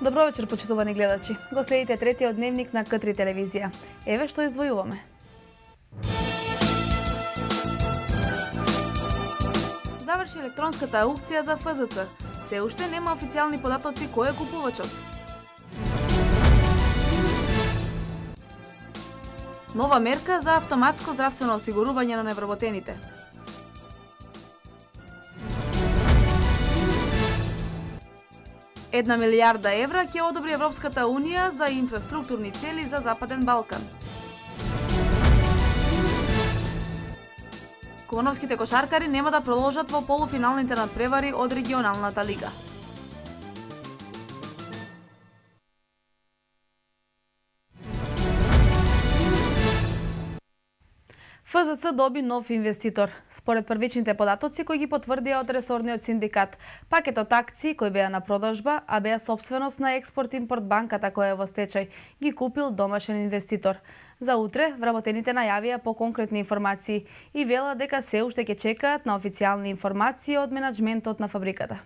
Добро вечер, почитувани гледачи. Го следите третиот дневник на К3 телевизија. Еве што издвојуваме. Заврши електронската аукција за ФЗЦ. Се уште нема официјални податоци кој е купувачот. Нова мерка за автоматско здравствено осигурување на невработените. Една милијарда евра ќе одобри Европската Унија за инфраструктурни цели за Западен Балкан. Кумановските кошаркари нема да продолжат во полуфиналните надпревари од регионалната лига. ФЗЦ доби нов инвеститор. Според првичните податоци кои ги потврдија од ресорниот синдикат, пакетот акции кои беа на продажба, а беа собственост на Експорт-импорт банката која е во стечај, ги купил домашен инвеститор. За утре вработените најавија по конкретни информации и вела дека се уште ќе чекаат на официјални информации од менаџментот на фабриката.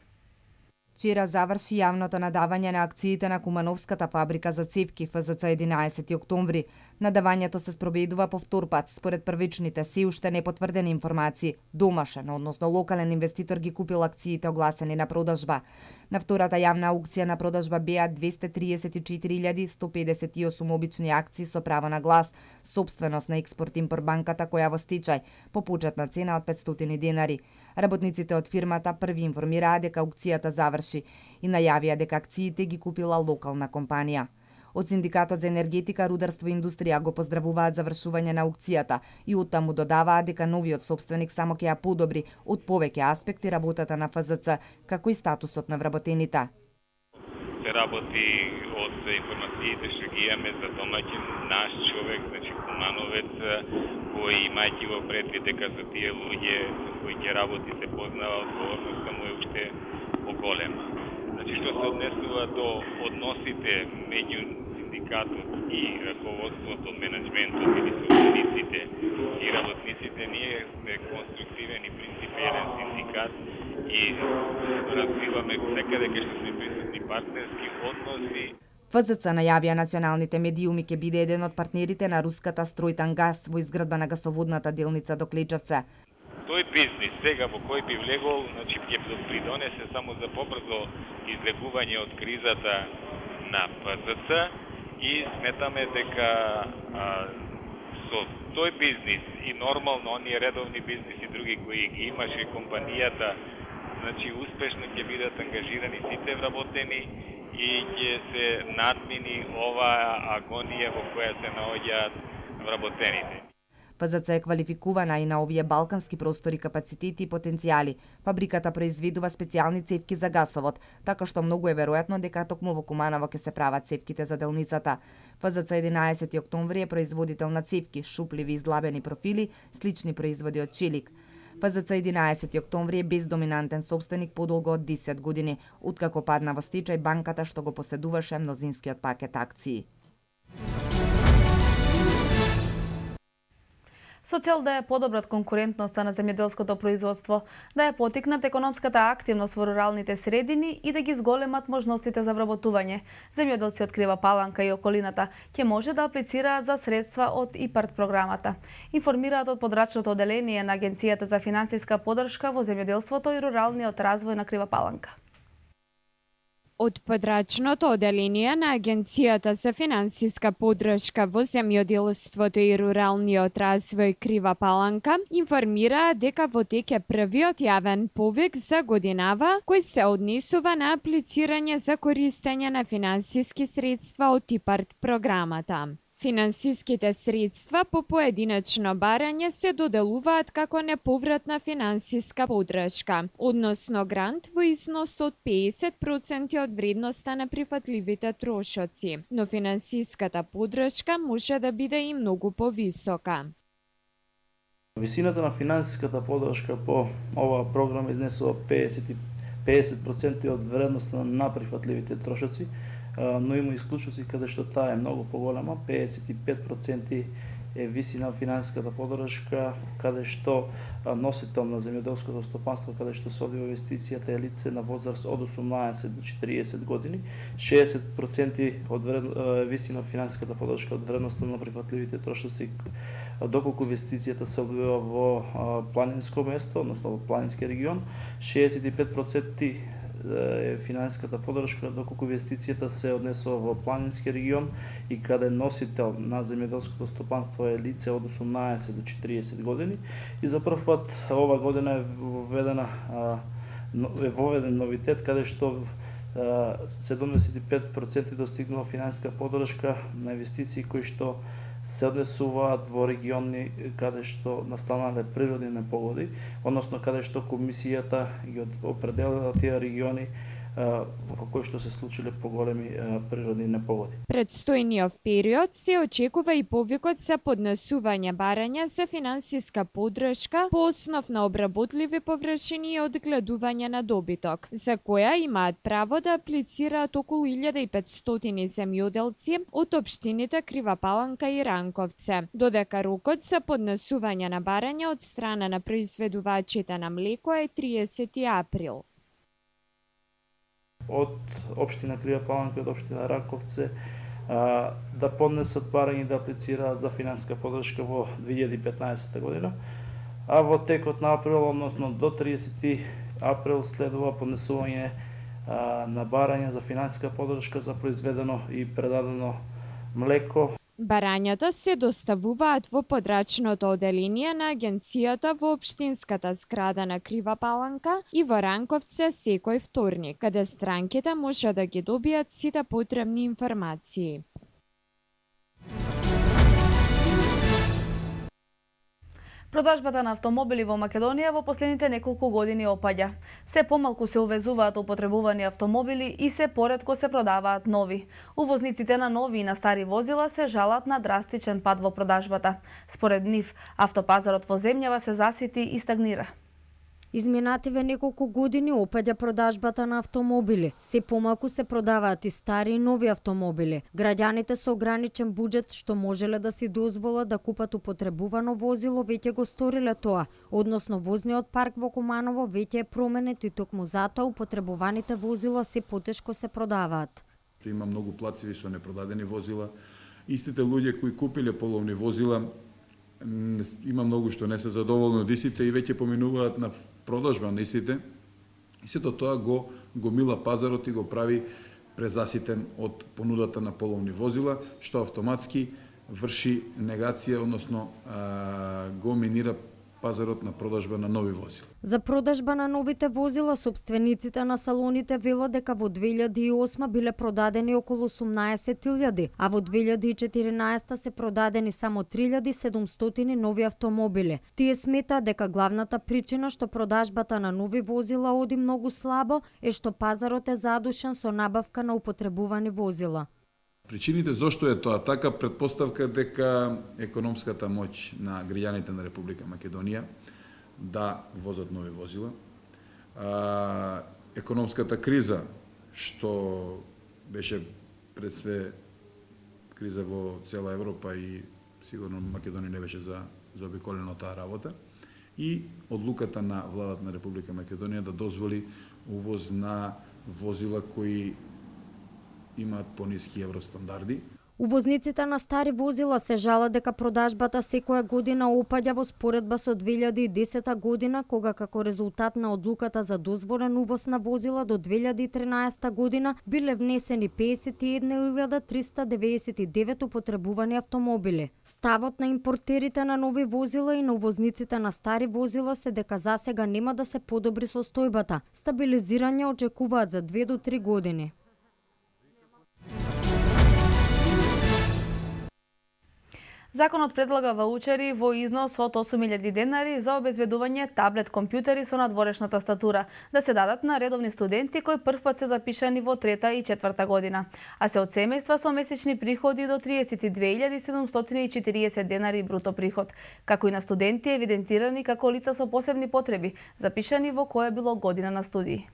Вчера заврши јавното надавање на акциите на Кумановската фабрика за цевки ФЗЦ 11 октомври. Надавањето се спроведува по втор пат. Според првичните се уште непотврдени информации, домашен, односно локален инвеститор ги купил акциите огласени на продажба. На втората јавна аукција на продажба беа 234.158 обични акции со право на глас, собственост на Експорт-импорт банката која во стечај, по почетна цена од 500 денари. Работниците од фирмата први информираа дека аукцијата заврши и најавија дека акциите ги купила локална компанија. Од Синдикатот за енергетика, рударство и индустрија го поздравуваат завршување на аукцијата и оттаму додаваат дека новиот собственик само ќе ја подобри од повеќе аспекти работата на ФЗЦ, како и статусот на вработените. Се работи од информациите што ги имаме за домаќин наш човек, значи Кумановец, кој имајќи во предвид дека за тие луѓе со кои ќе работи се познава, одговорноста му е уште поголема. Значи што се однесува до односите меѓу синдикатот и раководството, менаџментот или собствениците и работниците, ние сме конструктивен и принципиелен синдикат и развиваме секаде кај што сме присутни партнерски односи. ФЗЦ најавија националните медиуми ќе биде еден од партнерите на руската Стройтангаз во изградба на гасоводната делница до Клечевце. Тој бизнис сега во кој би влегол, значи ќе придонесе само за побрзо излегување од кризата на ФЗЦ и сметаме дека со тој бизнис и нормално оние редовни бизниси други кои ги имаше компанијата, значи успешно ќе бидат ангажирани сите вработени и ќе се надмини оваа агонија во која се наоѓаат вработените. ФЗЦ е квалификувана и на овие балкански простори, капацитети и потенцијали. Фабриката произведува специјални цевки за гасовод, така што многу е веројатно дека токму во Куманово ќе се прават цевките за делницата. ФЗЦ 11 октомври е производител на цевки, шупливи излабени профили, слични производи од челик. ФЗЦ 11 октомври е бездоминантен собственик подолго од 10 години, откако падна во стечај банката што го поседуваше мнозинскиот пакет акции. Со цел да ја подобрат конкурентноста на земјоделското производство, да ја потикнат економската активност во руралните средини и да ги зголемат можностите за вработување, земјоделци од Крива Паланка и околината ќе може да аплицираат за средства од ИПАРТ програмата. Информираат од подрачното оделение на Агенцијата за финансиска поддршка во земјоделството и руралниот развој на Крива Паланка. Од подрачното оделение на Агенцијата за финансиска поддршка во земјоделството и руралниот развој Крива Паланка информираа дека во тек е првиот јавен повик за годинава кој се однесува на аплицирање за користење на финансиски средства од ИПАРТ програмата. Финансиските средства по поединечно барање се доделуваат како неповратна финансиска поддршка, односно грант во износ од 50% од вредноста на прифатливите трошоци, но финансиската поддршка може да биде и многу повисока. Висината на финансиската поддршка по оваа програма изнесува 50% од вредноста на прифатливите трошоци, но има и случаи каде што таа е многу поголема, 55% е висина финансиската поддршка, каде што носител на земјоделското стопанство, каде што се одвива инвестицијата е лице на возраст од 18 до 40 години. 60% од висина финансиската поддршка од вредноста на прифатливите трошоци, доколку инвестицијата се одвива во планинско место, односно во планински регион. 65% е финансиската поддршка доколку инвестицијата се однесува во планински регион и каде носител на земјоделското стопанство е лице од 18 до 40 години. И за прв пат ова година е воведен новитет каде што 75% достигнува финансиска поддршка на инвестиции кои што се однесуваат во региони каде што настанале природни непогоди, односно каде што комисијата ги определила тие региони во кои што се случиле поголеми природни непогоди. Предстојниот период се очекува и повикот за поднесување барања за финансиска поддршка по основ на обработливи површини и одгледување на добиток, за која имаат право да аплицираат околу 1500 земјоделци од општините Крива Паланка и Ранковце, додека рокот за поднесување на барања од страна на произведувачите на млеко е 30 април. Од општина Крива Паланка и од општина Раковце да поднесат барање и да аплицираат за финансиска поддршка во 2015 година, а во текот на април, односно до 30 април следува поднесување на барање за финансиска поддршка за произведено и предадено млеко. Барањата се доставуваат во подрачното оделение на агенцијата во општинската зграда на Крива Паланка и во Ранковце секој вторник, каде странките може да ги добијат сите потребни информации. Продажбата на автомобили во Македонија во последните неколку години опаѓа. Се помалку се увезуваат употребувани автомобили и се поретко се продаваат нови. Увозниците на нови и на стари возила се жалат на драстичен пад во продажбата. Според нив, автопазарот во земјава се засити и стагнира. Изминативе неколку години опаѓа продажбата на автомобили. Се помалку се продаваат и стари и нови автомобили. Граѓаните со ограничен буџет што можеле да си дозволат да купат употребувано возило веќе го сториле тоа, односно возниот парк во Куманово веќе е променет и токму затоа употребуваните возила се потешко се продаваат. Има многу плацеви со непродадени возила. Истите луѓе кои купиле половни возила, има многу што не се задоволни од истите и веќе поминуваат на продажба на истите. И сето тоа го гомила пазарот и го прави презаситен од понудата на половни возила, што автоматски врши негација, односно го минира пазарот на продажба на нови возила. За продажба на новите возила, собствениците на салоните велат дека во 2008 биле продадени околу 18.000, а во 2014 се продадени само 3.700 нови автомобили. Тие сметаат дека главната причина што продажбата на нови возила оди многу слабо е што пазарот е задушен со набавка на употребувани возила. Причините зошто е тоа така, претпоставка дека економската моќ на граѓаните на Република Македонија да возат нови возила, економската криза што беше пред све криза во цела Европа и сигурно Македонија не беше заобиколена таа работа, и одлуката на владата на Република Македонија да дозволи увоз на возила кои имаат пониски евростандарди. Увозниците на стари возила се жалат дека продажбата секоја година опаѓа во споредба со 2010 година, кога како резултат на одлуката за дозволен увоз на возила до 2013 година биле внесени 51.399 употребувани автомобили. Ставот на импортерите на нови возила и на увозниците на стари возила се дека засега нема да се подобри состојбата. Стабилизирање очекуваат за 2 до 3 години. Законот предлага ваучери во износ од 8.000 денари за обезбедување таблет компјутери со надворешна статура да се дадат на редовни студенти кои првпат се запишани во 3-та и 4-та година, а се од семејства со месечни приходи до 32.740 денари бруто приход, како и на студенти евидентирани како лица со посебни потреби, запишани во која било година на студии.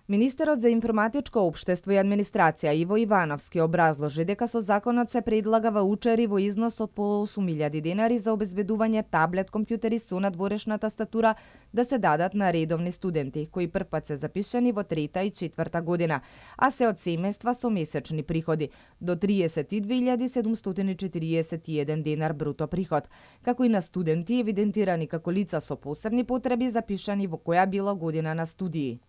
Министерот за информатичко општество и администрација Иво Ивановски образложи дека со законот се предлага ваучери во износ од по 8.000 денари за обезбедување таблет компјутери со надворешна тастатура да се дадат на редовни студенти кои првпат се запишани во 3-та и 4-та година, а се од семејства со месечни приходи до 32.741 денар бруто приход, како и на студенти евидентирани како лица со посебни потреби запишани во која било година на студии.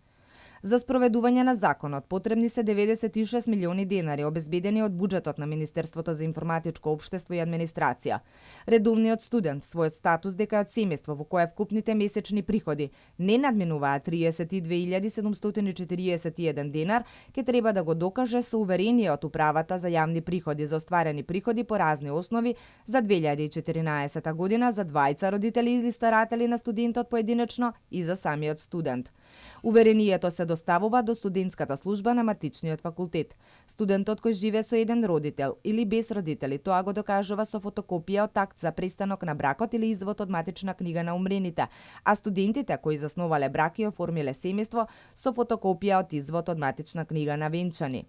За спроведување на законот потребни се 96 милиони денари обезбедени од буџетот на Министерството за информатичко општество и администрација. Редовниот студент својот статус дека е од семејство во кое вкупните месечни приходи не надминуваат 32.741 денар, ќе треба да го докаже со уверение од управата за јавни приходи за остварени приходи по разни основи за 2014 година за двајца родители или старатели на студентот поединечно и за самиот студент. Уверението се доставува до студентската служба на матичниот факултет. Студентот кој живее со еден родител или без родители, тоа го докажува со фотокопија од акт за престанок на бракот или извод од матична книга на умрените, а студентите кои засновале брак и оформиле семејство со фотокопија од извод од матична книга на венчани.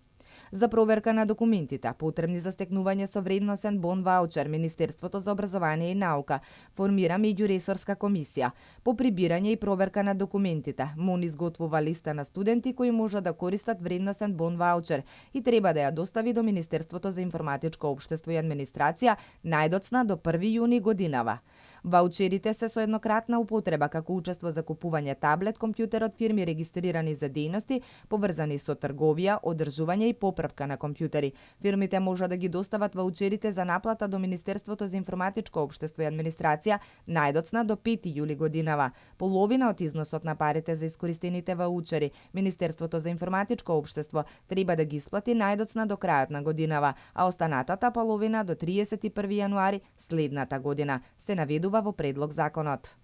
За проверка на документите, потребни за стекнување со вредносен бон ваучер, Министерството за образование и наука формира меѓуресорска комисија. По прибирање и проверка на документите, МОН изготвува листа на студенти кои можат да користат вредносен бон ваучер и треба да ја достави до Министерството за информатичко општество и администрација најдоцна до 1 јуни годинава. Ваучерите се со еднократна употреба како учество за купување таблет, компјутер од фирми регистрирани за дејности поврзани со трговија, одржување и поправка на компјутери. Фирмите може да ги достават ваучерите за наплата до Министерството за информатичко општество и администрација најдоцна до 5 јули годинава. Половина од износот на парите за искористените ваучери Министерството за информатичко општество треба да ги исплати најдоцна до крајот на годинава, а останатата половина до 31 јануари следната година, се наведува во предлог законот.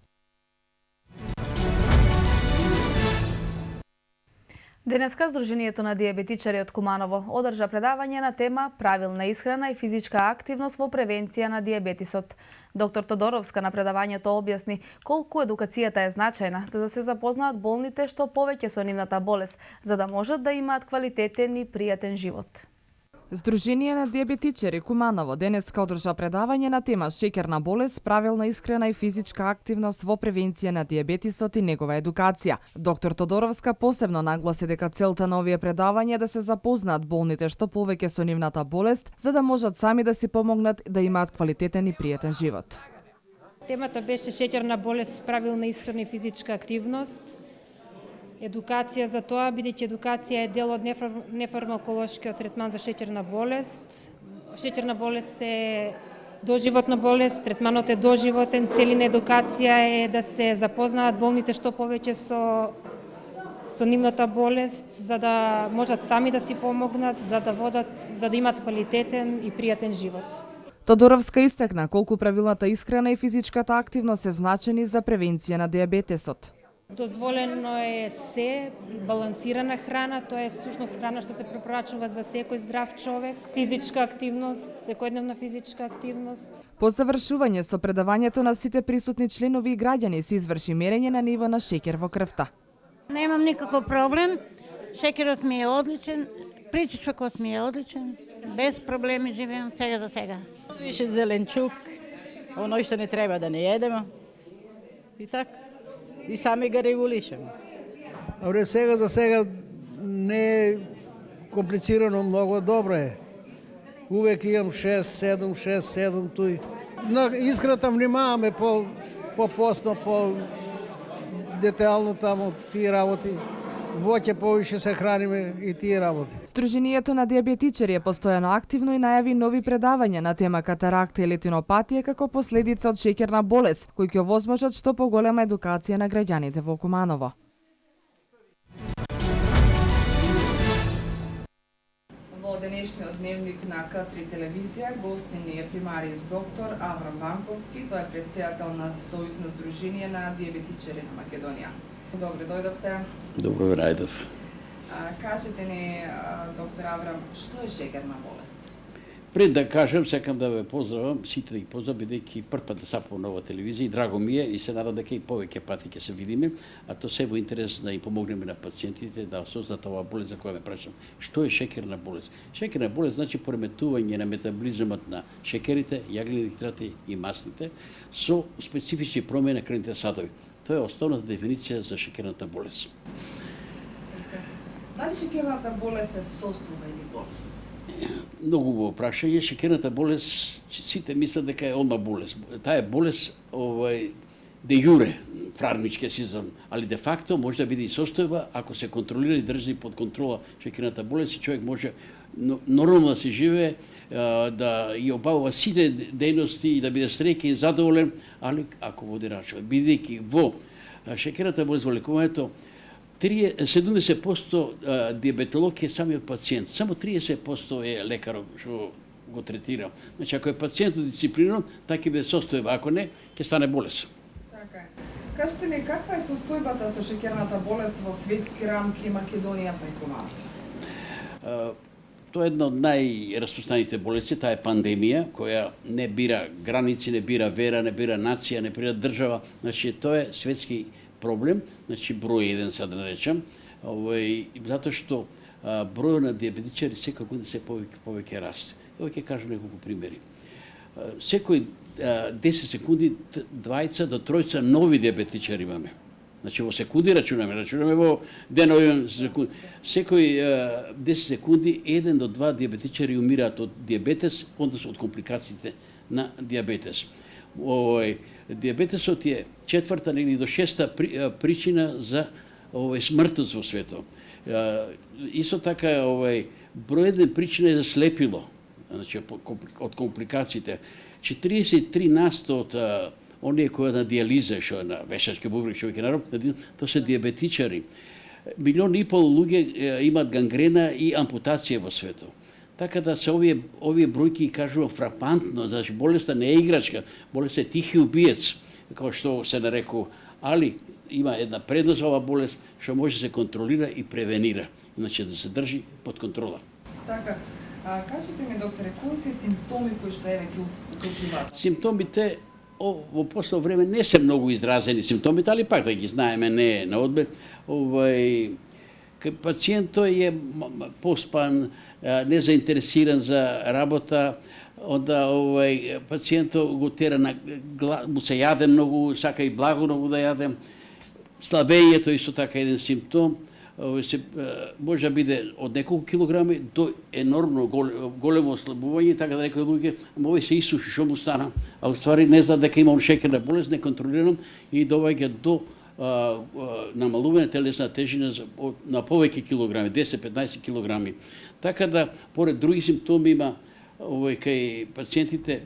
Денеска Сдруженијето на дијабетичари од Куманово одржа предавање на тема правилна исхрана и физичка активност во превенција на дијабетисот. Доктор Тодоровска на предавањето објасни колку едукацијата е значајна да се запознаат болните што повеќе со нивната болест, за да можат да имаат квалитетен и пријатен живот. Сдружение на дијабетичари Куманово денеска одржа предавање на тема шеќерна болест, правилна исхрана и физичка активност во превенција на дијабетисот и негова едукација. Доктор Тодоровска посебно нагласи дека целта на овие предавања е да се запознаат болните што повеќе со нивната болест, за да можат сами да си помогнат да имаат квалитетен и пријатен живот. Темата беше шеќерна болест, правилна исхрана и физичка активност. Едукација за тоа, бидејќи едукација е дел од нефармаколошкиот третман за шеќерна болест. Шеќерна болест е доживотна болест, третманот е доживотен, целина едукација е да се запознаат болните што повеќе со нивната болест, за да можат сами да си помогнат, за да имат квалитетен и пријатен живот. Тодоровска истакна колку правилната исхрана и физичката активност се значени за превенција на дијабетесот. Дозволено е се балансирана храна, тоа е всушност храна што се препорачува за секој здрав човек, физичка активност, секојдневна физичка активност. По завршување со предавањето на сите присутни членови и граѓани се изврши мерење на ниво на шеќер во крвта. Немам никаков проблем, шеќерот ми е одличен, притисокот ми е одличен, без проблеми живеам сега за сега. Више зеленчук, оној што не треба да не едеме. И така. И сами ga регулишеме. Добре, сега за сега не е комплицирано, многу добро е. Увек имам 6-7 тој. На исхраната внимаваме по-посно, по-детално таму тие работи. Воќе повише се храниме и тие работи. Сдруженијето на дијабетичари е постојано активно и најави нови предавања на тема катаракта и летинопатија како последица од шеќерна болест, кои ќе овозможат што поголема едукација на граѓаните во Куманово. Во денешниот дневник на К3 телевизија гостин е примариус доктор Аврам Банковски, тој е претседател на Сојузно Сдружение на дијабетичари на Македонија. Добре дојдовте. Добро ве најдов. Кажете ни, доктор Аврам, што е шеќерна болест? Пред да кажам, сакам да ве поздравам, сите да ги поздравам, бидејќи прв пат да сапам на оваа телевизија и драго ми е и се надам дека и повеќе пати ќе се видиме, а то се во интерес да им помогнеме на пациентите да осознаат оваа болест за која ме прашам. Што е шекерна болест? Шекерна болест значи пореметување на метаболизмот на шекерите, јаглени хидрати и масните со специфични промени на крвните садови. Тоа е основната дефиниција за шекерната болест. Дали шекерната болест е состојба или болест? Многу убаво прашање. Шекерната болест, сите мислат дека е одма болест. Таа е болест де јуре, фармички сезон, али де факто може да биде и состојба ако се контролира и држи под контрола шекерната болест и човек може нормално да се живее, да ја обавува сите дејности и да биде среќен и задоволен, али ако води рачува. Бидејќи во шекерната болест во лекувањето 70% диабетолог е самиот пациент, само 30% е лекар што го третира. Значи, ако е пациентот дисциплиниран, така ќе биде состојба, ако не, ќе стане болест. Така е. Кажете ми, каква е состојбата со шекерната болест во светски рамки, Македонија па и Комар? Тоа е една од најраспространените болести, таа е пандемија, која не бира граници, не бира вера, не бира нација, не бира држава. Значи, тоа е светски проблем, значи број 1 се да наречам, затоа што бројот на диабетичари секоја година се повеќе расте. Ево ќе кажам неколку примери. Секој 10 секунди 2 до 3 нови диабетичари имаме. Значи во секунди рачунаме во денови секунди. Секој 10 секунди 1 до 2 диабетичари умираат од диабетес, односно од компликациите на диабетес. Диабетесот е 4-та негде до 6-та причина за смртност во светот. Исто така број 1 причина е за слепило, значи од компликациите. 43% од оние кои на диализа, што на вешачки бубрек, што ќе народ, тоа се диабетичари. 1,5 милиони луѓе имаат гангрена и ампутација во светот. Така да се овие бројки кажувам фрапантно, значи болеста не е играчка, болест е тихи убиец, како што се нарекува, али има една предност оваа болест што може да се контролира и превенира, значи да се држи под контрола. Така, кажете ми, докторе, кои се симптоми кои што еве ќе укажуваат? Симптомите во последно време не се многу изразени симптомите, али пак да ги знаеме, не е на одбед. Пациентот е поспан, незаинтересиран за работа, онда пациентот го тера му се јаде многу, сака и благо многу да јаде. Слабењето исто така еден симптом, може да биде од неколку килограми до енормно големо ослабување, така да некои луѓе, овој се исуши, што му стана, а уствари не знаат дека има шекерна болест, неконтролиран и доаѓа до намалување телесна тежина на повеќе килограми, 10-15 килограми. Така да, поред други симптоми има кај пациентите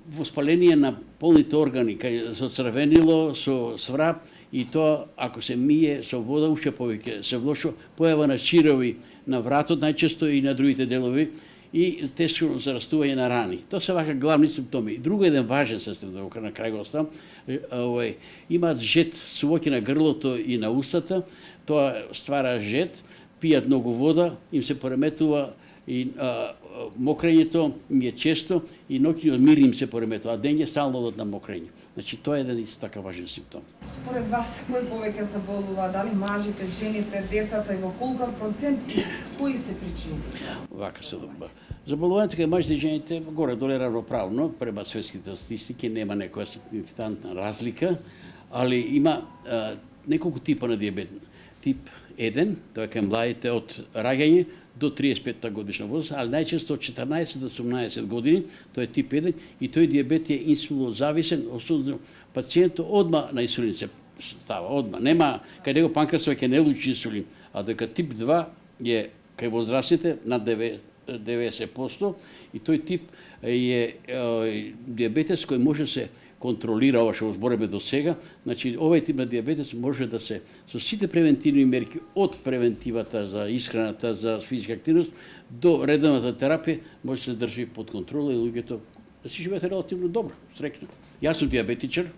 воспаление на полните органи, кај со црвенило, со сврап, и тоа, ако се мие со вода, уште повеќе се влошува, појава на чирови на вратот најчесто и на другите делови и тешко зарастување на рани. Тоа се вака главни симптоми. Друго еден важен симптом, да на крај го оставам, имаат жет, сувоќе на грлото и на устата, тоа ствара жет, пијат многу вода, им се пореметува и мокрењето им е често и ноќниот мир им се пореметува, а дење стално одат на мокрење. Значи тоа е еден исто така важен симптом. Според вас, кој повеќе заболува, дали мажите, жените, децата и во колку процент и кои се причини? Вака се заболувањето кај мажите и жените горе-доле равноправно, према светските статистики нема некоја сигнификантна разлика, али има неколку типа на диабет. Тип 1, тоа е кај младите од раѓање до 35 годишна возраст, али најчесто од 14 до 18 години, тоа е тип 1 и тој диабет е инсулинозависен, особено пациентот одма на инсулин се става, одма. Нема, кај него панкреасот ќе не лучи инсулин, а дека тип 2 е кај возрастите над 90% и тој тип е диабетес кој може се контролира, ова што го збореме до сега, значи овој тип на диабетес може да се со сите превентивни мерки од превентивата за исхраната, за физичка активност до редовната терапија може да се држи под контрола и луѓето да си живеат релативно добро, стрекно. Јас сум диабетичар.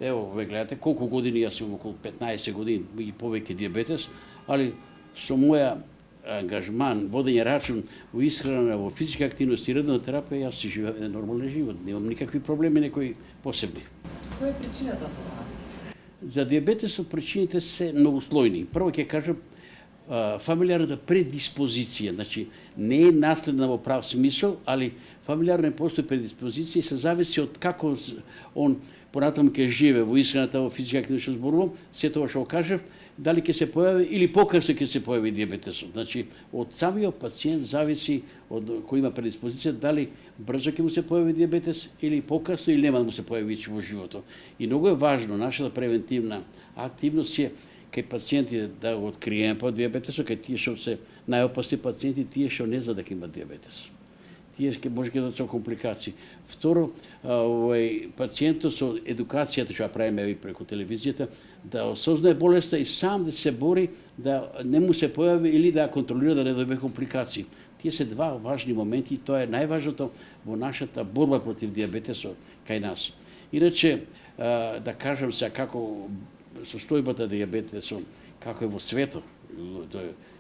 Ево, ве гледате колку години, јас имам околу 15 години и повеќе диабетес, али со моја ангажман, водење рачун во исхрана, во физичка активност и редовна терапија, јас си живеам нормален живот. Немам никакви проблеми, некои посебни. Која е причината за вас? За диабетесот причините се многу слојни. Прво ќе кажам, фамилиарната предиспозиција, значи не е наследна во прав смисол, али фамилиарно постои предиспозиција и се зависи од како он понатаму ќе живее во исхраната, во физичка активност, што зборувам, се тоа што кажав, дали ќе се појави или покасно ќе се појави диабетесот. Значи, од самиот пациент зависи од кој има предиспозиција, дали брзо ќе му се појави диабетес или покасно или нема да му се појави во животот. И многу е важно нашата превентивна активност е кај пациентите да го откриеме по диабетесот, кај тие што се најопасни пациенти, тие што не знаат дека имаат диабетес. Тие ќе може да дојдат со компликации. Второ, пациентот со едукацијата што ја правиме и преку телевизијата, да осознае болеста и сам да се бори да не му се појави или да ја контролира да не добие компликации. Тие се два важни моменти и тоа е најважното во нашата борба против диабетесот кај нас. Иначе, да кажам сега како состојбата диабетесот, како е во светот,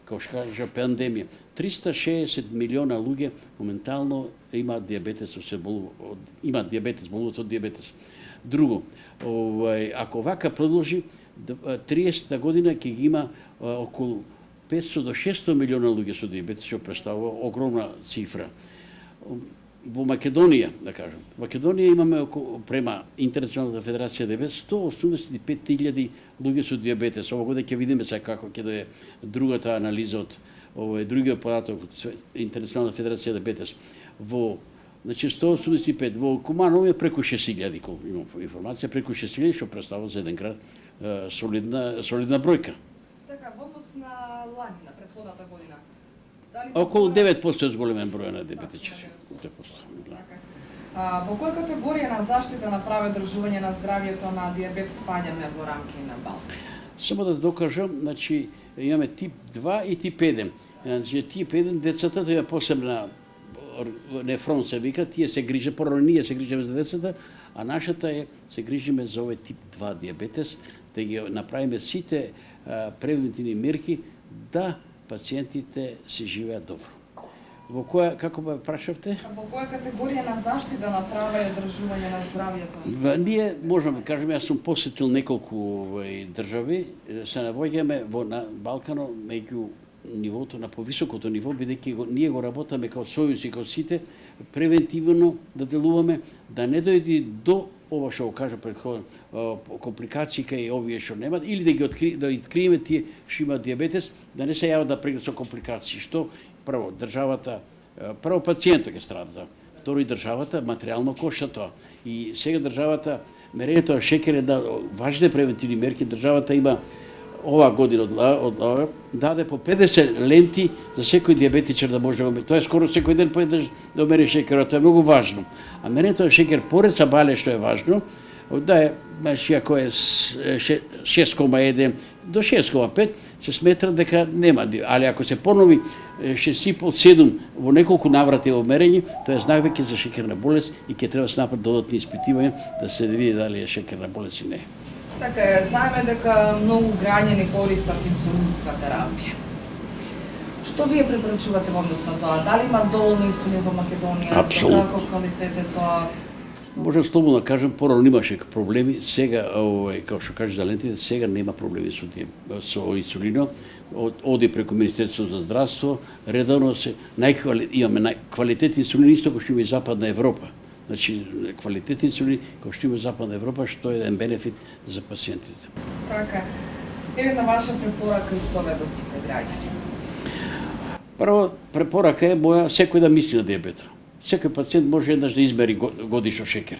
како што кажа пандемија, 360 милиона луѓе моментално имаат диабетес, имаат диабетес, болуваат од диабетес. Друго, ако вака продолжи, 30-та година ќе ги има околу 500 до 600 милиона луѓе со диабетес, што представува огромна цифра. Во Македонија, да кажам, Македонија имаме према Интернационалната федерација диабетес 185.000 луѓе со диабетес. Ова година ќе видиме сега како ќе дое другата анализа од другиот податок од Интернационалната федерација диабетес. Во значи 185, во Куманово е преку 6.000, имам информација, преку 6.000, што представува за еден град солидна бројка. Така, во однос на лани, на претходната година, околу 9% е зголемен број на диабетичари. Во која категорија на заштита направи одржување на здравјето на диабет спаѓаме во рамки на Балкан? Само да докажам, значи имаме тип 2 и тип 1. Значи тип 1 децата тоа е посебна нефрон се вика, тие се грижи, порано ние се грижиме за децата, а нашата е се грижиме за овој тип 2 диабетес, да ги направиме сите превентивни мерки да пациентите се живеат добро. Во која, како ме прашавте? Во која категорија на заштита направа и одржување на здравјето? Ние можеме да кажеме, јас сум посетил неколку држави, се наоѓаме на Балкано меѓу нивото на повисокото ниво, бидејќи ние го работаме како сојуз и како сите превентивно да делуваме, да не дојде до ова што го кажа претходно компликации кај овие што немаат или да откриеме тие што имаат диабетес, да не се јават да прегнат со компликации, што прво државата, прво пациентот ќе страда, второ и државата материјално кошта тоа. И сега државата мерењето на шекер е да важни превентивни мерки, државата има ова година од даде по 50 ленти за секој диабетичар да може да го. Тоа е скоро секој ден поеднаш да мери шекерот, тоа е многу важно. А мерењето на шекер поред са бале што е важно, да е, значи ако е 6,1 до 6,5 се сметра дека нема, али ако се понови 6,5-7 во неколку наврати во мерење, тоа е знак веќе за шекерна болест и ќе треба да се направат додатни испитувања да се види дали е шекерна болест или не. Така, знаеме дека многу граѓани користат инсулинска терапија. Што вие препорачувате во однос на тоа? Дали има доволно инсулин во Македонија? Апсолутно. Каков квалитет е тоа? Можам слободно да кажам, порано имаше проблеми, сега, како што кажа за лентите, сега нема проблеми со инсулинот. Оди преку Министерството за здравство, редовно имаме квалитет инсулин исто како што има и Западна Европа. Значи, квалитет инсулин како што има Западна Европа, што е еден бенефит за пациентите. Така. Една ваша препорака и совет до сите граѓани? Прво, препорака е моја, секој да мисли на диабета. Секој пациент може еднаш да измери годишно шекер.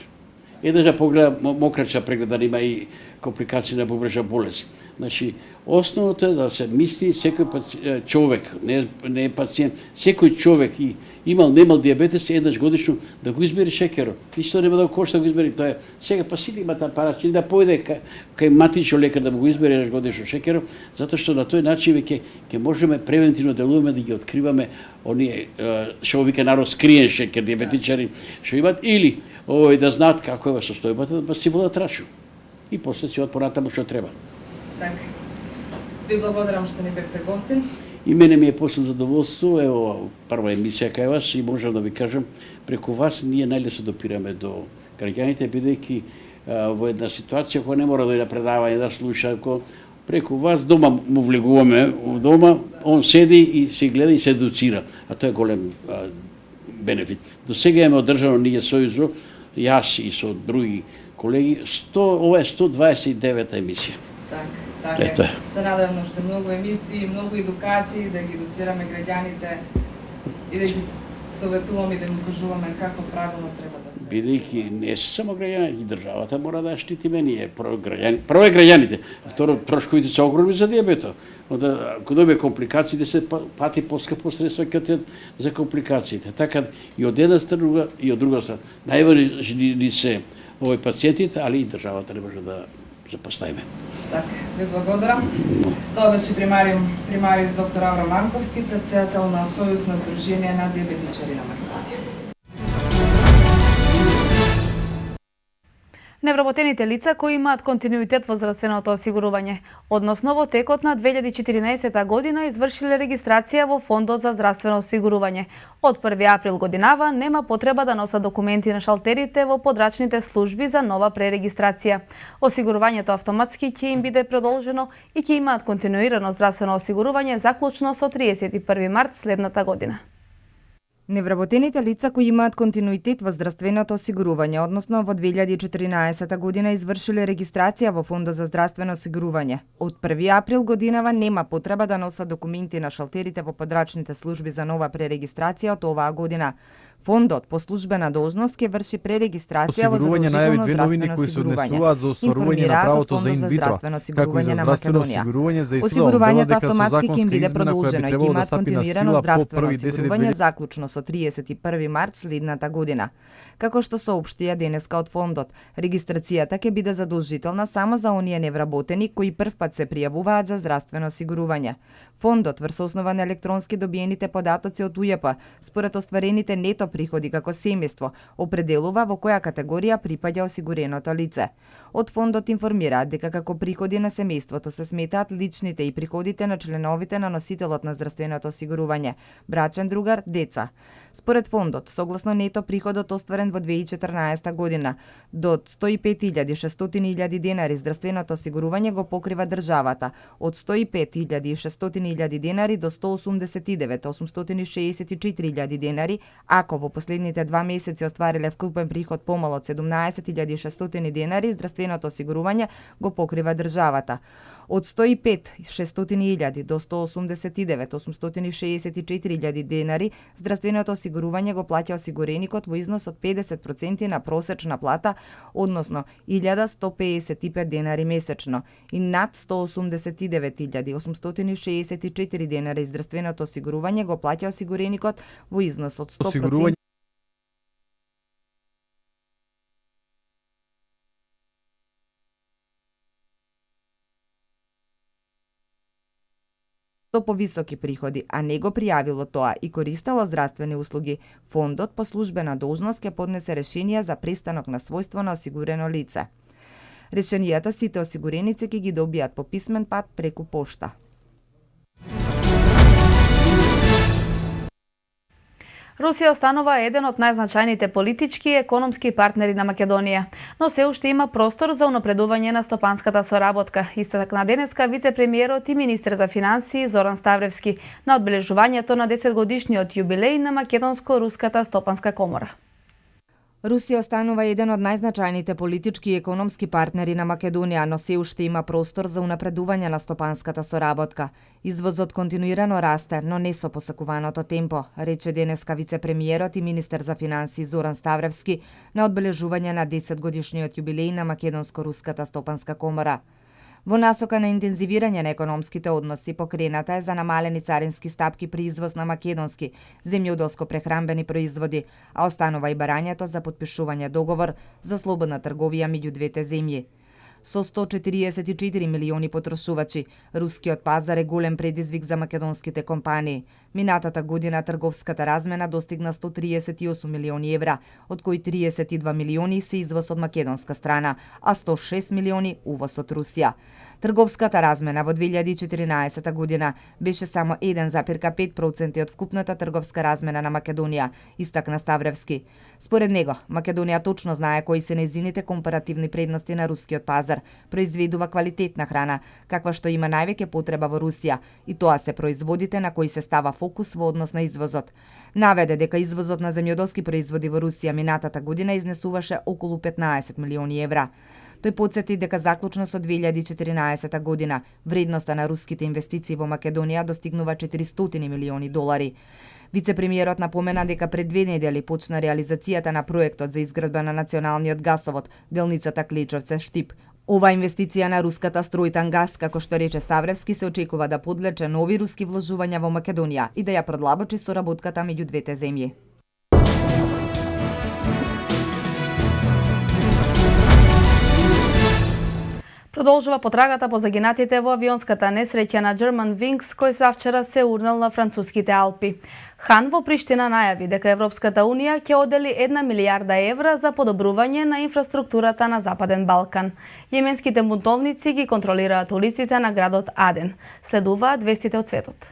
Еднаш да погледа мокрача прегледа, да има и компликации на бубрежна болест. Значи, основното е да се мисли секој човек, не е пациент, секој човек и немал диабетес еднаш годишно да го измери шекерот. Ништо нема да го кошта да го измери. Тоа е сега па сите имаат апарат или да појде кај матичен лекар да му го измери еднаш годишно шекерот, затоа што на тој начин веќе ќе можеме превентивно делуваме да ги откриваме оние што вика народ скриен шекер, диабетичари што имаат или да знаат како е состојбата да си водат рачун. И после си од понатаму што треба. Така. Ви благодарам што ни бевте гостин. И мене ми е posebno задоволство, ево, прва емисија кај вас и можам да ви кажам, преку вас ние најлесно допираме до граѓаните, бидејќи во една ситуација која не мора да иде предавање, да слуша, преку вас дома му влегуваме, дома он седи и се гледа и се едуцира, а тоа е голем бенефит. До сега имаме одржано ние Сојузо, јас и со други колеги, ова е 129 емисија. Така Ето е. е. Се надевам уште многу емисии, многу едукации, да ги едуцираме граѓаните и да ги советуваме и да им кажуваме како правилно треба да се. Бидејќи не се само граѓани, и државата мора да штитиме ние, прво е граѓаните, а второ трошковите се огромни за дијабетот. Онда ако добие компликации, 10 пати поскапо средства ќе отидат за компликациите. Така и од една страна и од друга страна. Најважни се овој пациентите, али и државата не може да запоставиме. Така, ви благодарам. Тоа беше примариус доктор Аврам Марковски, претседател на Сојуз на Сдружение на дијабетичари на Македонија. Невработените лица кои имаат континуитет во здравственото осигурување, односно во текот на 2014 година извршиле регистрација во Фондот за здравствено осигурување. Од 1 април годинава нема потреба да носат документи на шалтерите во подрачните служби за нова пререгистрација. Осигурувањето автоматски ќе им биде продолжено и ќе имаат континуирано здравствено осигурување заклучно со 31 март следната година. Невработените лица кои имаат континуитет во здравственото осигурување, односно во 2014 година извршиле регистрација во Фондот за здравствено осигурување. Од 1 април годинава нема потреба да носат документи на шалтерите во подрачните служби за нова пререгистрација од оваа година. Фондот по службена должност ќе врши пререгистрација во задолжително здравствено осигурување. Информираат од Фондот за здравствено осигурување на Македонија. Осигурувањето автоматски ќе им биде продолжено и ќе имаат континуирано здравствено осигурување заклучно со 31 март следната година. Како што соопштија денеска од Фондот, регистрацијата ќе биде задолжителна само за оние невработени кои првпат се пријавуваат за здравствено осигурување. Фондот врз основа на електронски добиените податоци од УЈП, според остварените нето приходи како семејство, определува во која категорија припаѓа осигуреното лице. Од Фондот информираат дека како приходи на семејството се сметаат личните и приходите на членовите на носителот на здравственото осигурување, брачен другар, деца. Според Фондот, согласно нето приходот остварен во 2014 година, до 105.600 денари здравственото осигурување го покрива државата, од 105.600 денари до 189.864 денари, ако во последните 2 месеци оствариле вкупен приход помал од 17.600 денари, здравственото осигурување го покрива државата. Од 105.600 до 189.864 денари, здравственото осигурување го плаќа осигуреникот во износ од 50% на просечна плата, односно 1.155 денари месечно, и над 189.864 денари здравственото осигурување го плаќа осигуреникот во износ од 100%. Со повисоки приходи, а не го пријавило тоа и користело здравствени услуги, Фондот по службена должност ќе поднесе решение за престанок на својство на осигурено лице. Решенијата сите осигуреници ќе ги добијат по писмен пат преку пошта. Русија останува еден од најзначајните политички и економски партнери на Македонија, но се уште има простор за унапредување на стопанската соработка, истакна денеска вице-премиерот и министер за финансии Зоран Ставревски на одбележувањето на 10-годишниот јубилеј на Македонско-руската стопанска комора. Русија останува еден од најзначајните политички и економски партнери на Македонија, но се уште има простор за унапредување на стопанската соработка. Извозот континуирано расте, но не со посакуваното темпо, рече денеска вице-премиерот и министер за финансии Зоран Ставревски на одбележување на 10-годишниот јубилеј на Македонско-руската стопанска комора. Во насока на интензивирање на економските односи покрената е за намалени царински стапки при извоз на македонски земјоделско-прехранбени производи, а останува и барањето за потпишување договор за слободна трговија меѓу двете земји. со 144 милиони потрошувачи. Рускиот пазар е голем предизвик за македонските компании. Минатата година трговската размена достигна 138 милиони евра, од кои 32 милиони се извоз од македонска страна, а 106 милиони увоз од Русија. Трговската размена во 2014 година беше само 1,5% од вкупната трговска размена на Македонија, истакна Ставревски. Според него, Македонија точно знае кои се нејзините компаративни предности на рускиот пазар, произведува квалитетна храна, каква што има највеќе потреба во Русија, и тоа се производите на кои се става фокус во однос на извозот. Наведе дека извозот на земјоделски производи во Русија минатата година изнесуваше околу 15 милиони евра. Тој потсети дека заклучно со 2014 година вредноста на руските инвестиции во Македонија достигнува 400 милиони долари. Вице-премиерот напомена дека пред 2 недели почна реализацијата на проектот за изградба на националниот гасовод, делницата Клечовце-Штип. Ова инвестиција на руската Стројтангаз, како што рече Ставревски, се очекува да подлече нови руски вложувања во Македонија и да ја продлабочи соработката меѓу двете земји. Продолжува потрагата по загинатите во авионската несреќа на Germanwings, кој завчера се урнал на француските Алпи. Хан во Приштина најави дека Европската Унија ќе одели 1 милијарда евра за подобрување на инфраструктурата на Западен Балкан. Јеменските бунтовници ги контролираат улиците на градот Аден. Следуваат вестите од светот.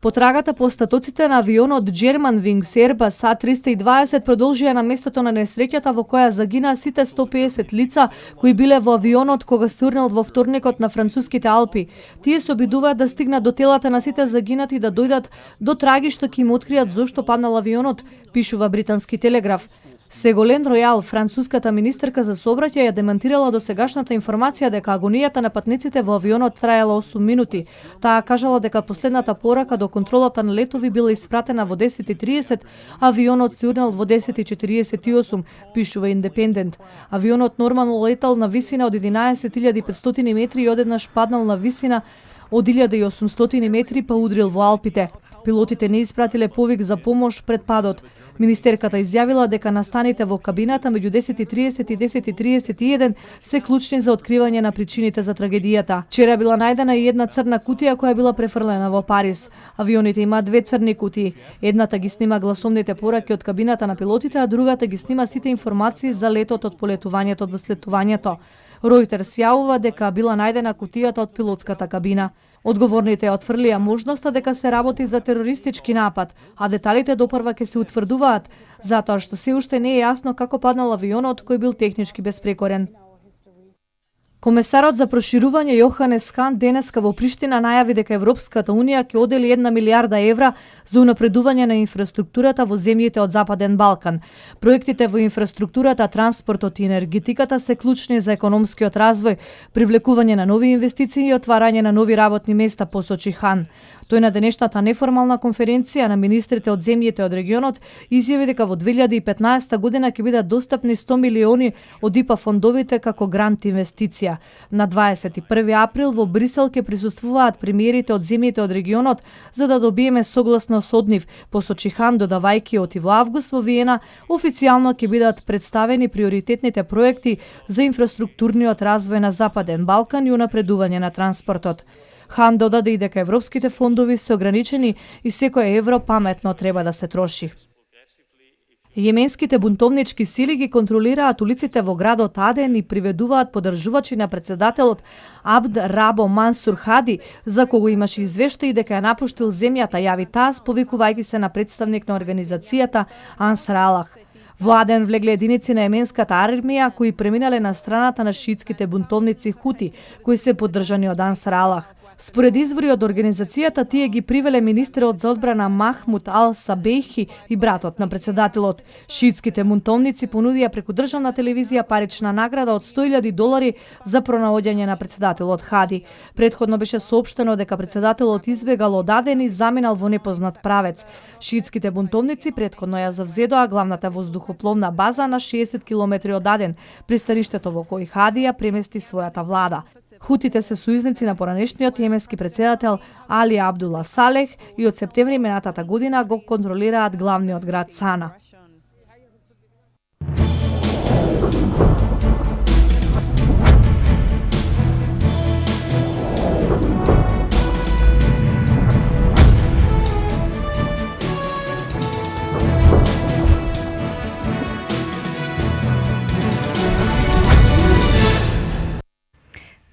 Потрагата по остатоците на авионот Germanwings Airbus A320 продолжија на местото на несреќата во која загина сите 150 лица кои биле во авионот кога се урнал во вторникот на француските Алпи. Тие се обидуваат да стигнат до телата на сите загинати и да дојдат до траги што ќе им откријат зошто паднал авионот, пишува британски Телеграф. Сеголен Ројал, француската министерка за сообраќај, ја демантирала досегашната информација дека агонијата на патниците во авионот траела 8 минути. Таа кажала дека последната порака до контролата на летови била испратена во 10:30, а авионот се урнал во 10:48, пишува Индепендент. Авионот нормално летал на висина од 11.500 метри и одеднаш паднал на висина од 1800 метри па удрил во Алпите. Пилотите не испратиле повик за помош пред падот. Министерката изјавила дека настаните во кабината меѓу 10:30 и 10:31 се клучни за откривање на причините за трагедијата. Вчера била најдена и една црна кутија која била префрлена во Париз. Авионите имаат 2 црни кутии. Едната ги снима гласовните пораки од кабината на пилотите, а другата ги снима сите информации за летот од полетувањето од слетувањето. Reuters јавува дека била најдена кутијата од пилотската кабина. Одговорните отфрлија можноста дека се работи за терористички напад, а деталите допрва ќе се утврдуваат, затоа што се уште не е јасно како паднал авионот кој бил технички безпрекорен. Комесарот за проширување Јоханес Хан денеска во Приштина најави дека Европската Унија ќе одели 1 милијарда евра за унапредување на инфраструктурата во земјите од Западен Балкан. Проектите во инфраструктурата, транспортот и енергетиката се клучни за економскиот развој, привлекување на нови инвестиции и отварање на нови работни места, посочи Хан. Тој на денешната неформална конференција на министрите од земјите од регионот изјави дека во 2015 година ќе бидат достапни 100 милиони од ИПА фондовите како грант инвестиција. На 21 април во Брисел ќе присуствуваат премиерите од земјите од регионот за да добиеме согласност од нив, посочи Хан, додавајќи оти во август во Виена официјално ќе бидат представени приоритетните проекти за инфраструктурниот развој на Западен Балкан и унапредување на транспортот. Хан додаде и дека европските фондови се ограничени и секој евро паметно треба да се троши. Јеменските бунтовнички сили ги контролираат улиците во градот Аден и приведуваат подржувачи на председателот Абд Рабо Мансур Хади, за кого имаше извештаи дека ја напуштил земјата, јави ТАСС, повикувајќи се на представник на организацијата Ансар Алах. Во Аден влегле единици на јеменската армија кои преминале на страната на шиитските бунтовници Хути, кои се поддржани од Ансар Алах. Според извори од организацијата, тие ги привеле министерот за одбрана Махмуд Ал-Сабејхи и братот на председателот. Шиитските бунтовници понудија преку државна телевизија парична награда од $100,000 за пронаоѓање на председателот Хади. Претходно беше соопштено дека председателот избегал од Аден и заминал во непознат правец. Шиитските бунтовници претходно ја завзедоа главната воздухопловна база на 60 километри од Аден, пристаништето во кој Хади ја премести својата влада. Хутите се сојузници на поранешниот јеменски претседател Али Абдула Салех и од септември минатата година го контролираат главниот град Сана.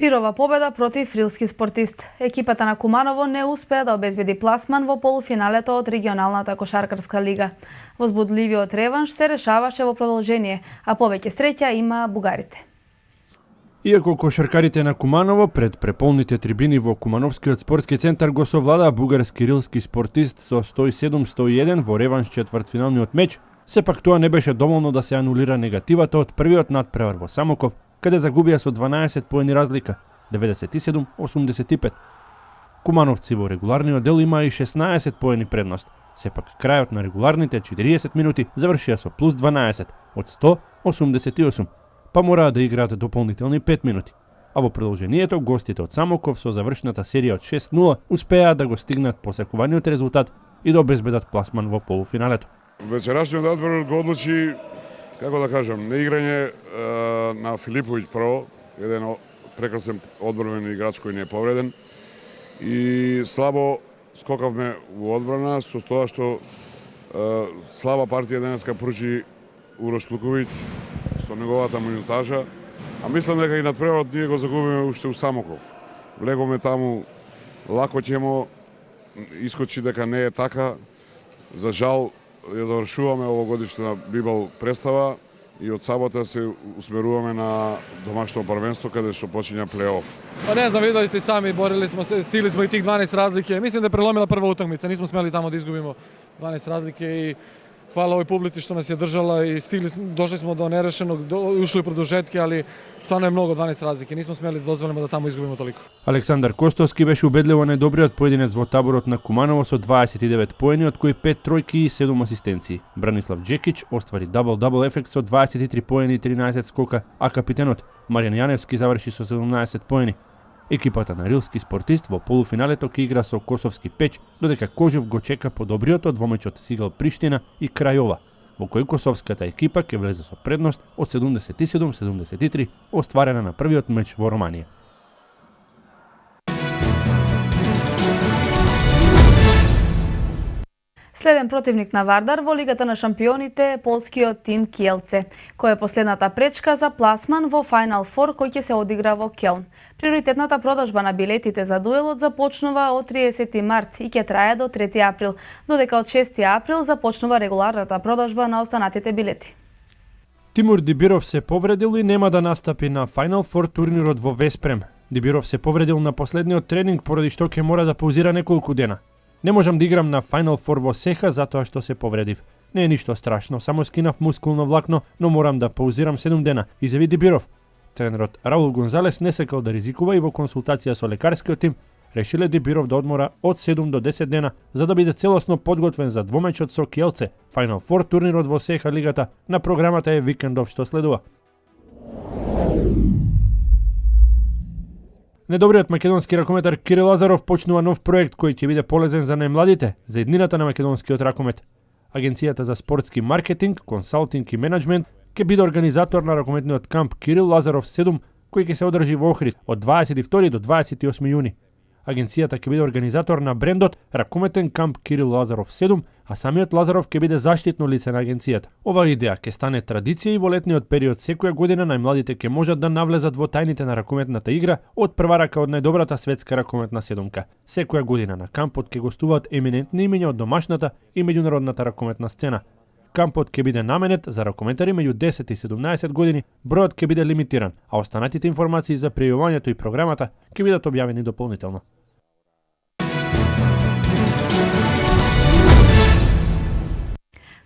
Пирова победа против рилски спортист. Екипата на Куманово не успеа да обезбеди пласман во полуфиналето од регионалната кошаркарска лига. Возбудливиот реванш се решаваше во продолжение, а повеќе среќа има бугарите. Иако кошаркарите на Куманово пред преполните трибини во Кумановскиот спортски центар го совладаа бугарски рилски спортист со 107-101 во реванш четвртфиналниот меч, сепак тоа не беше доволно да се анулира негативата од првиот надпревар во Самоков, каде загубија со 12 поени разлика, 97-85. Кумановци во регуларниот дел имаа и 16 поени предност, сепак крајот на регуларните 40 минути завршија со плюс 12 од 188, па мораа да играат дополнителни 5 минути. А во продолжението гостите од Самоков со завршната серија од 6-0 успеа да го стигнат посакуваниот резултат и да обезбедат пласман во полуфиналето. Вечерашниот одбор го одлучи, како да кажам, неиграње на Филиповиќ прво, еден прекрасен одборен играч кој не е повреден, и слабо скокавме во одбрана со тоа што слаба партија денеска поручи Урош Луковиќ со неговата минутажа, а мислам дека и надпреварот ние го загубиме уште у Самоков. Влеговме таму лако ќемо, искочи дека не е така, за жал ја завршуваме овогодишна бибал представа и од сабота се усмеруваме на домашно првенство каде што почиња плей-оф. Па не знам, видели сте сами, борили смо се, стигли смо и тих 12 разлike. Мислам да е преломила прва утакмица, нисмо смели тамо да изгубимо 12 разлike и хвала овој публици што нас ја држала и дошли смо до нерешеnog, ушли продолжетки, али стварно е многу 12 разлike. Нисмо смели да дозволиме да тамо изгубимо толико. Александар Костовски беше убедливо најдобриот поединец во таборот на Куманово со 29 поени, од кои 5 тројки и 7 асистенции. Бранислав Джекич оствари дабл-дабл ефект со 23 поени и 13 скока, а капитенот Маријан Јаневски заврши со 17 поени. Екипата на рилски спортист во полуфиналето ќе игра со Косовски Печ, додека Кожев го чека подобриот од двомечот Сигал Приштина и Крајова, во кој косовската екипа ќе влезе со предност од 77-73, остварена на првиот меч во Романија. Следен противник на Вардар во Лигата на шампионите е полскиот тим Киелце, кој е последната пречка за пласман во Final Four кој ќе се одигра во Келн. Приоритетната продажба на билетите за дуелот започнува од 30 март и ќе трае до 3 април, додека од 6 април започнува регуларната продажба на останатите билети. Тимур Дибиров се повредил и нема да настапи на Final Four турнирот во Веспрем. Дибиров се повредил на последниот тренинг поради што ќе мора да паузира неколку дена. Не можам да играм на Final Four во Сеха затоа што се повредив. Не е ништо страшно, само скинав мускулно влакно, но морам да паузирам 7 дена, изјави Дибиров. Тренерот Раул Гонзалес не сакал да ризикува и во консултација со лекарскиот тим решиле Дибиров да одмора од 7 до 10 дена за да биде целосно подготвен за двомечот со Киелце. Final Four турнирот во Сеха лигата на програмата е викендов што следува. Недобриот македонски ракометар Кирил Лазаров почнува нов проект кој ќе биде полезен за најмладите, за еднината на македонскиот ракомет. Агенцијата за спортски маркетинг, консалтинг и менеджмент ќе биде организатор на ракометниот камп Кирил Лазаров 7, кој ќе се одржи во Охрид од 22 до 28 јуни. Агенцијата ќе биде организатор на брендот Ракометен камп Кирил Лазаров 7, а самиот Лазаров ќе биде заштитно лице на агенцијата. Ова идеја ќе стане традиција и во летниот период секоја година најмладите ќе можат да навлезат во тајните на ракометната игра од прва рака од најдобрата светска ракометна седумка. Секоја година на кампот ќе гостуваат еминентни имиња од домашната и меѓународната ракометна сцена. Кампот ќе биде наменет за ракометари меѓу 10 и 17 години, бројот ќе биде лимитиран, а останатите информации за пријавувањето и програмата ќе бидат објавени дополнително.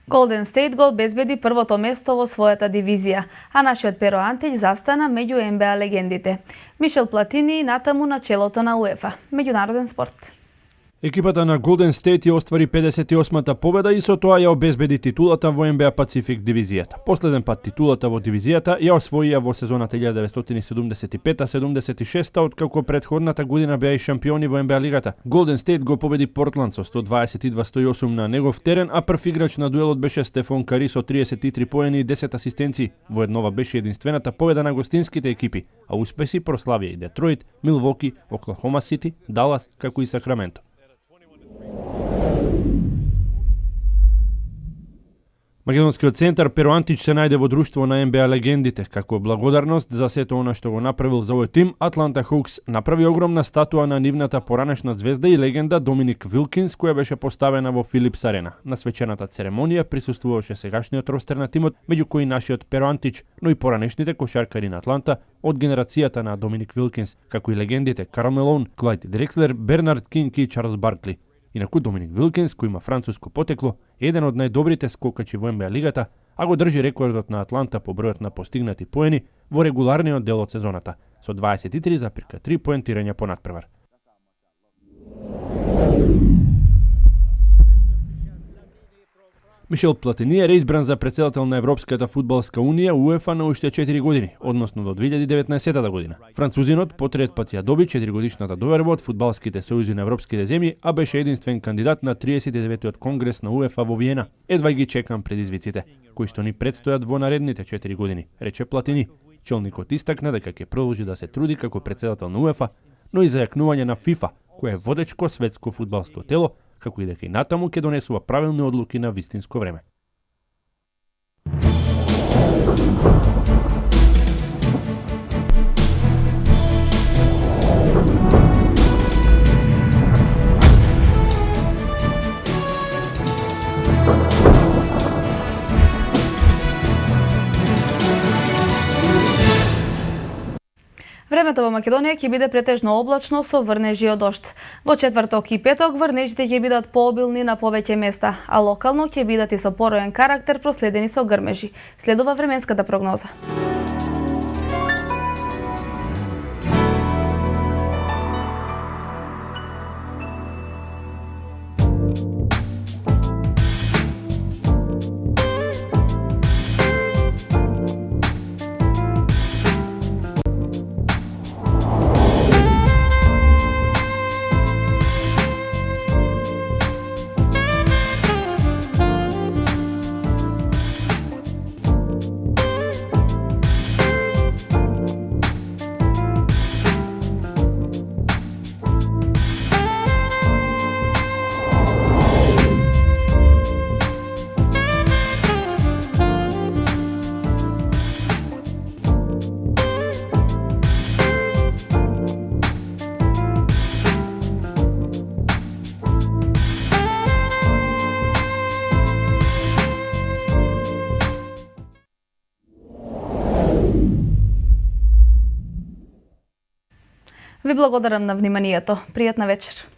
Golden State го обезбеди првото место во својата дивизија, а нашиот Перо Антич застана меѓу НБА легендите. Мишел Платини натаму на челото на УЕФА. Меѓународен спорт. Екипата на Golden State ја оствари 58-та победа и со тоа ја обезбеди титулата во NBA Pacific дивизијата. Последен пат титулата во дивизијата ја освоија во сезоната 1975-76, откако предходната година беа и шампиони во NBA лигата. Golden State го победи Портланд со 122-108 на негов терен, а прв играч на дуелот беше Стефон Кари со 33 поени и 10 асистенции. Воеднова беше единствената победа на гостинските екипи, а успеси прославија и Детройт, Милвоки, Оклахома Сити, Далас, како и Сакраменто. Македонскиот центар Перо Антич се најде во друштво на НБА легендите. Како благодарност за сето она што го направил за овој тим, Атланта Хоукс направи огромна статуа на нивната поранешна звезда и легенда Доминик Вилкинс, која беше поставена во Филипс Арена. На свечената церемонија присуствуваше сегашниот ростер на тимот, меѓу кои нашиот Перо Антич, но и поранешните кошаркари на Атланта од генерацијата на Доминик Вилкинс, како и легендите Карл Мелоун, Клайд Дрекслер, Бернард Кинг и Чарлс Баркли. Инаку Доминик Вилкинс, кој има француско потекло, е еден од најдобрите скокачи во НБА лигата, а го држи рекордот на Атланта по бројот на постигнати поени во регуларниот дел од сезоната, со 23,3 поентирања по натпревар. Мишел Платини е реизбран за претседател на Европската фудбалска унија УЕФА на уште 4 години, односно до 2019 година. Французинот по трет пат ја доби 4-годишната доверба од фудбалските сојузи на европските земји, а беше единствен кандидат на 39-тиот конгрес на УЕФА во Виена. Едва ги чекам предизвиците, кои што ни предстојат во наредните 4 години, рече Платини. Челникот истакна дека ќе продолжи да се труди како претседател на УЕФА, но и за јакнување на ФИФА, кој е водечко светско фудбалско тело, како и дека и натаму ќе донесува правилни одлуки на вистинско време. Времето во Македонија ќе биде претежно облачно со врнежи од дожд. Во четврток и петок врнежите ќе бидат пообилни на повеќе места, а локално ќе бидат и со пороен карактер проследени со грмежи. Следува временската прогноза. Ви благодарам на вниманието. Пријатна вечер.